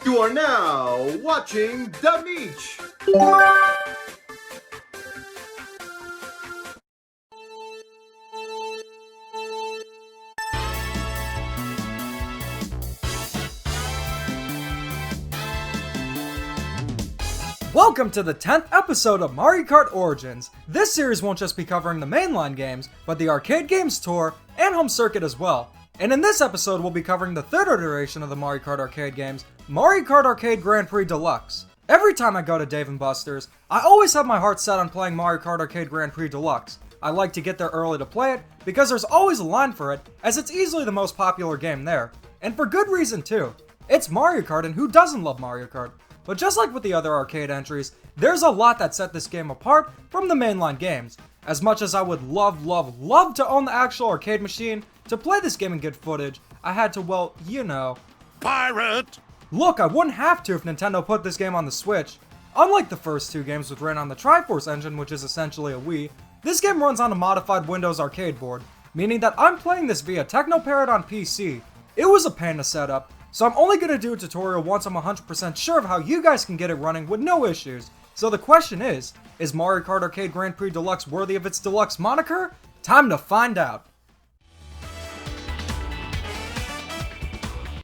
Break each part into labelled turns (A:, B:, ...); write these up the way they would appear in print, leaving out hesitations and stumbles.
A: You are now watching The Meech.
B: Welcome to the 10th episode of Mario Kart Origins. This series won't just be covering the mainline games, but the arcade games tour and home circuit as well. And in this episode, we'll be covering the third iteration of the Mario Kart arcade games, Mario Kart Arcade Grand Prix Deluxe. Every time I go to Dave & Buster's, I always have my heart set on playing Mario Kart Arcade Grand Prix Deluxe. I like to get there early to play it, because there's always a line for it, as it's easily the most popular game there. And for good reason too. It's Mario Kart, and who doesn't love Mario Kart? But just like with the other arcade entries, there's a lot that set this game apart from the mainline games. As much as I would love to own the actual arcade machine to play this game and get footage, I had to, well, you know...
C: Pirate!
B: Look, I wouldn't have to if Nintendo put this game on the Switch. Unlike the first two games which ran on the Triforce engine, which is essentially a Wii, this game runs on a modified Windows arcade board, meaning that I'm playing this via Technoparrot on PC. It was a pain to set up, so I'm only going to do a tutorial once I'm 100% sure of how you guys can get it running with no issues. So the question is Mario Kart Arcade Grand Prix Deluxe worthy of its deluxe moniker? Time to find out.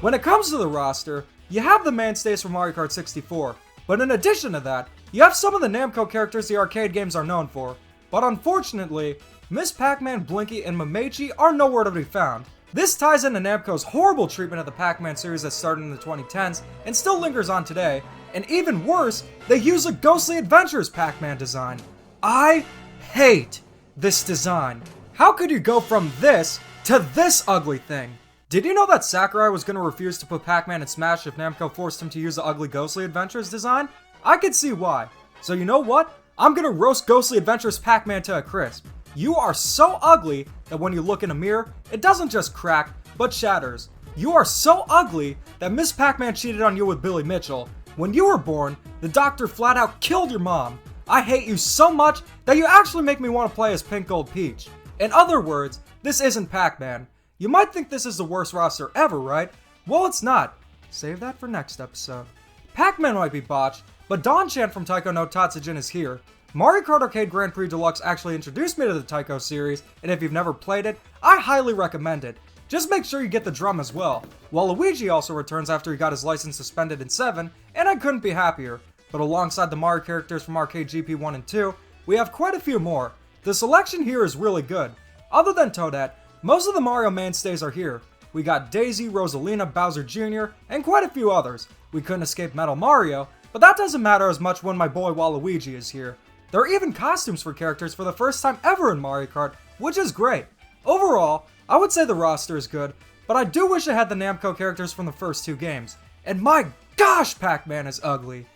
B: When it comes to the roster, you have the mainstays from Mario Kart 64, but in addition to that, you have some of the Namco characters the arcade games are known for. But unfortunately, Miss Pac-Man, Blinky, and Mamechi are nowhere to be found. This ties into Namco's horrible treatment of the Pac-Man series that started in the 2010s and still lingers on today, and even worse, they use a Ghostly Adventures Pac-Man design. I hate this design. How could you go from this to this ugly thing? Did you know that Sakurai was going to refuse to put Pac-Man in Smash if Namco forced him to use the ugly Ghostly Adventures design? I could see why. So you know what? I'm going to roast Ghostly Adventures Pac-Man to a crisp. You are so ugly that when you look in a mirror, it doesn't just crack, but shatters. You are so ugly that Miss Pac-Man cheated on you with Billy Mitchell. When you were born, the doctor flat out killed your mom. I hate you so much that you actually make me want to play as Pink Gold Peach. In other words, this isn't Pac-Man. You might think this is the worst roster ever, right? Well, it's not. Save that for next episode. Pac-Man might be botched, but Don-chan from Taiko no Tatsujin is here. Mario Kart Arcade Grand Prix Deluxe actually introduced me to the Taiko series, and if you've never played it, I highly recommend it. Just make sure you get the drum as well. Waluigi also returns after he got his license suspended in 7, and I couldn't be happier. But alongside the Mario characters from Arcade GP 1 and 2, we have quite a few more. The selection here is really good. Other than Toadette, most of the Mario mainstays are here. We got Daisy, Rosalina, Bowser Jr., and quite a few others. We couldn't escape Metal Mario, but that doesn't matter as much when my boy Waluigi is here. There are even costumes for characters for the first time ever in Mario Kart, which is great. Overall, I would say the roster is good, but I do wish it had the Namco characters from the first two games. And my gosh, Pac-Man is ugly.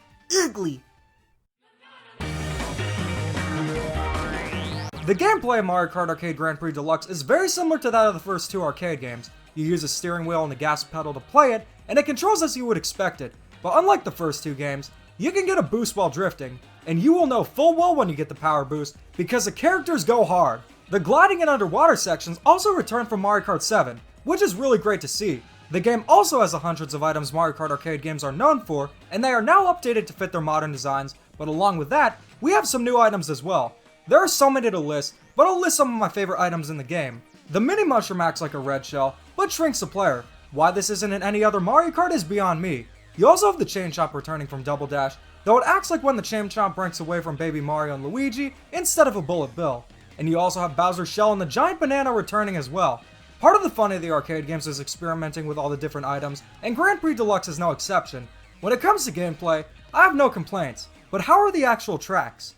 B: Ugly. The gameplay of Mario Kart Arcade Grand Prix Deluxe is very similar to that of the first two arcade games. You use a steering wheel and the gas pedal to play it, and it controls as you would expect it. But unlike the first two games, you can get a boost while drifting, and you will know full well when you get the power boost, because the characters go hard. The gliding and underwater sections also return from Mario Kart 7, which is really great to see. The game also has the hundreds of items Mario Kart arcade games are known for, and they are now updated to fit their modern designs, but along with that, we have some new items as well. There are so many to list, but I'll list some of my favorite items in the game. The mini mushroom acts like a red shell, but shrinks the player. Why this isn't in any other Mario Kart is beyond me. You also have the Chain Chomp returning from Double Dash, though it acts like when the Chain Chomp breaks away from Baby Mario and Luigi instead of a Bullet Bill. And you also have Bowser's Shell and the Giant Banana returning as well. Part of the fun of the arcade games is experimenting with all the different items, and Grand Prix Deluxe is no exception. When it comes to gameplay, I have no complaints, but how are the actual tracks?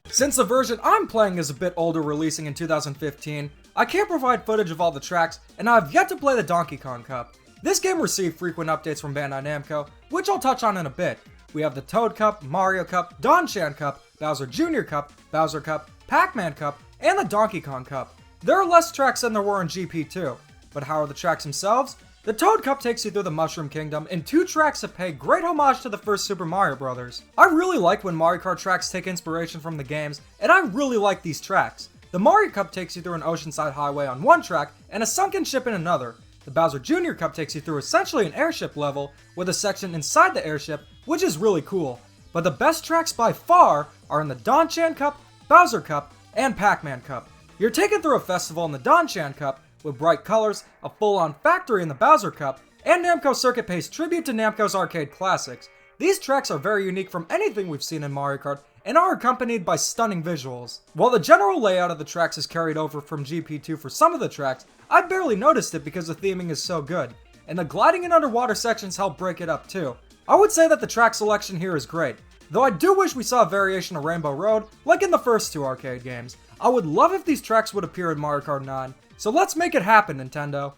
B: Since the version I'm playing is a bit older, releasing in 2015, I can't provide footage of all the tracks, and I have yet to play the Donkey Kong Cup. This game received frequent updates from Bandai Namco, which I'll touch on in a bit. We have the Toad Cup, Mario Cup, Don-chan Cup, Bowser Jr. Cup, Bowser Cup, Pac-Man Cup, and the Donkey Kong Cup. There are less tracks than there were in GP2, but how are the tracks themselves? The Toad Cup takes you through the Mushroom Kingdom in 2 tracks that pay great homage to the first Super Mario Bros. I really like when Mario Kart tracks take inspiration from the games, and I really like these tracks. The Mario Cup takes you through an oceanside highway on one track and a sunken ship in another. The Bowser Jr. Cup takes you through essentially an airship level with a section inside the airship, which is really cool. But the best tracks by far are in the Don-Chan Cup, Bowser Cup, and Pac-Man Cup. You're taken through a festival in the Don-Chan Cup with bright colors, a full-on factory in the Bowser Cup, and Namco Circuit pays tribute to Namco's arcade classics. These tracks are very unique from anything we've seen in Mario Kart and are accompanied by stunning visuals. While the general layout of the tracks is carried over from GP2 for some of the tracks, I barely noticed it because the theming is so good, and the gliding and underwater sections help break it up too. I would say that the track selection here is great, though I do wish we saw a variation of Rainbow Road like in the first two arcade games. I would love if these tracks would appear in Mario Kart 9, so let's make it happen, Nintendo.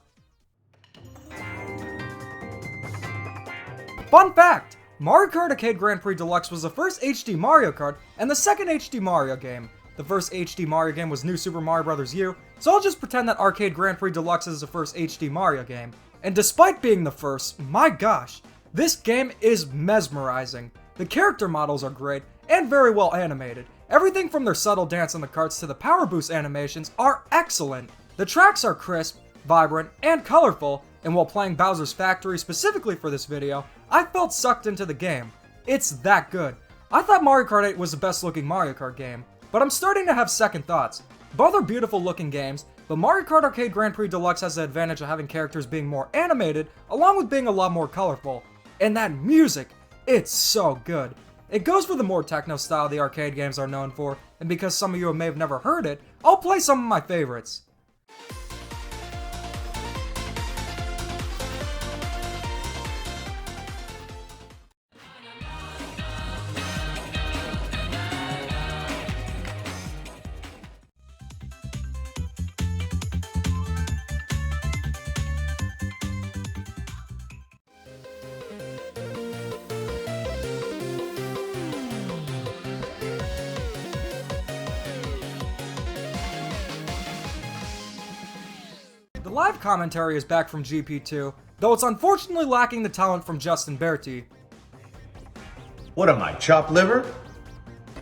B: Fun fact! Mario Kart Arcade Grand Prix Deluxe was the first HD Mario Kart and the second HD Mario game. The first HD Mario game was New Super Mario Bros. U, so I'll just pretend that Arcade Grand Prix Deluxe is the first HD Mario game. And despite being the first, my gosh, this game is mesmerizing. The character models are great and very well animated. Everything from their subtle dance on the carts to the power boost animations are excellent. The tracks are crisp, vibrant, and colorful, and while playing Bowser's Factory specifically for this video, I felt sucked into the game. It's that good. I thought Mario Kart 8 was the best looking Mario Kart game, but I'm starting to have second thoughts. Both are beautiful looking games, but Mario Kart Arcade Grand Prix Deluxe has the advantage of having characters being more animated, along with being a lot more colorful. And that music, it's so good. It goes for the more techno style the arcade games are known for, and because some of you may have never heard it, I'll play some of my favorites. The live commentary is back from GP2, though it's unfortunately lacking the talent from Justin Bertie.
A: What am I, chopped liver?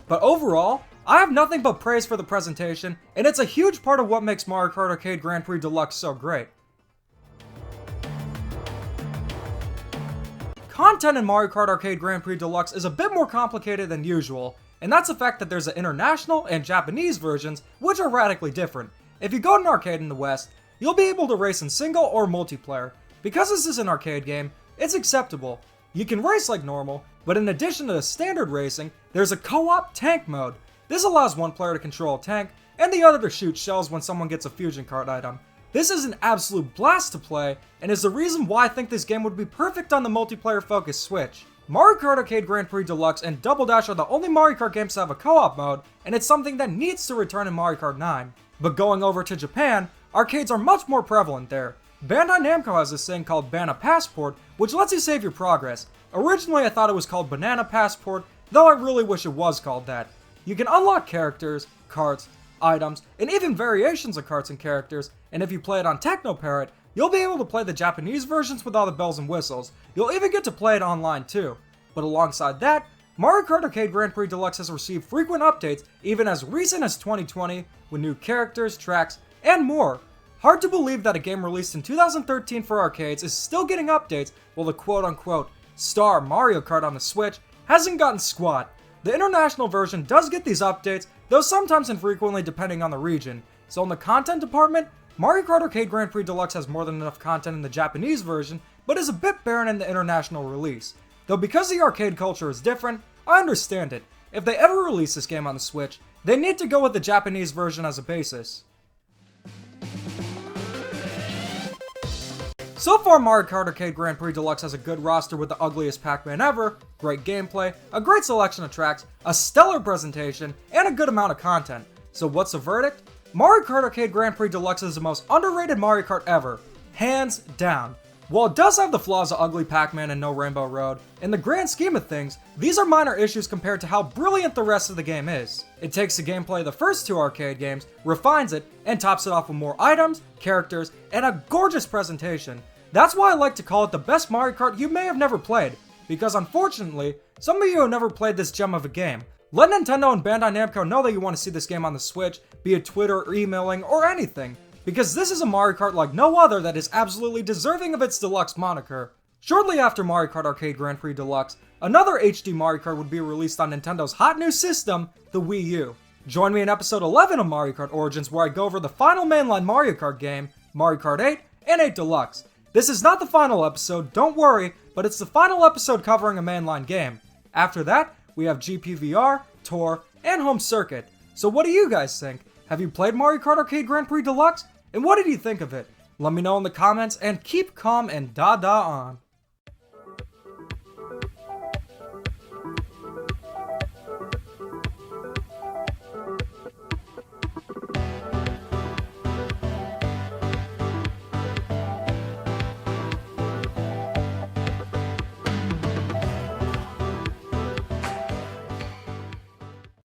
B: But overall, I have nothing but praise for the presentation, and it's a huge part of what makes Mario Kart Arcade Grand Prix Deluxe so great. Content in Mario Kart Arcade Grand Prix Deluxe is a bit more complicated than usual, and that's the fact that there's an international and Japanese versions, which are radically different. If you go to an arcade in the West, you'll be able to race in single or multiplayer. Because this is an arcade game, it's acceptable. You can race like normal, but in addition to the standard racing, there's a co-op tank mode. This allows one player to control a tank, and the other to shoot shells when someone gets a fusion card item. This is an absolute blast to play, and is the reason why I think this game would be perfect on the multiplayer-focused Switch. Mario Kart Arcade Grand Prix Deluxe and Double Dash are the only Mario Kart games to have a co-op mode, and it's something that needs to return in Mario Kart 9. But going over to Japan, arcades are much more prevalent there. Bandai Namco has this thing called Banana Passport, which lets you save your progress. Originally I thought it was called Banana Passport, though I really wish it was called that. You can unlock characters, carts, items, and even variations of carts and characters, and if you play it on Techno Parrot, you'll be able to play the Japanese versions with all the bells and whistles. You'll even get to play it online too. But alongside that, Mario Kart Arcade Grand Prix Deluxe has received frequent updates even as recent as 2020, with new characters, tracks, and more. Hard to believe that a game released in 2013 for arcades is still getting updates, while the quote-unquote star Mario Kart on the Switch hasn't gotten squat. The international version does get these updates, though sometimes infrequently depending on the region. So in the content department, Mario Kart Arcade Grand Prix Deluxe has more than enough content in the Japanese version, but is a bit barren in the international release. Though because the arcade culture is different, I understand it. If they ever release this game on the Switch, they need to go with the Japanese version as a basis. So far, Mario Kart Arcade Grand Prix Deluxe has a good roster with the ugliest Pac-Man ever, great gameplay, a great selection of tracks, a stellar presentation, and a good amount of content. So what's the verdict? Mario Kart Arcade Grand Prix Deluxe is the most underrated Mario Kart ever, hands down. While it does have the flaws of ugly Pac-Man and no Rainbow Road, in the grand scheme of things, these are minor issues compared to how brilliant the rest of the game is. It takes the gameplay of the first two arcade games, refines it, and tops it off with more items, characters, and a gorgeous presentation. That's why I like to call it the best Mario Kart you may have never played, because unfortunately, some of you have never played this gem of a game. Let Nintendo and Bandai Namco know that you want to see this game on the Switch, be it Twitter or emailing or anything. because this is a Mario Kart like no other that is absolutely deserving of its deluxe moniker. Shortly after Mario Kart Arcade Grand Prix Deluxe, another HD Mario Kart would be released on Nintendo's hot new system, the Wii U. Join me in episode 11 of Mario Kart Origins where I go over the final mainline Mario Kart game, Mario Kart 8 and 8 Deluxe. This is not the final episode, don't worry, but it's the final episode covering a mainline game. After that, we have GPVR, Tour, and Home Circuit. So what do you guys think? Have you played Mario Kart Arcade Grand Prix Deluxe? And what did you think of it? Let me know in the comments and keep calm and da-da on.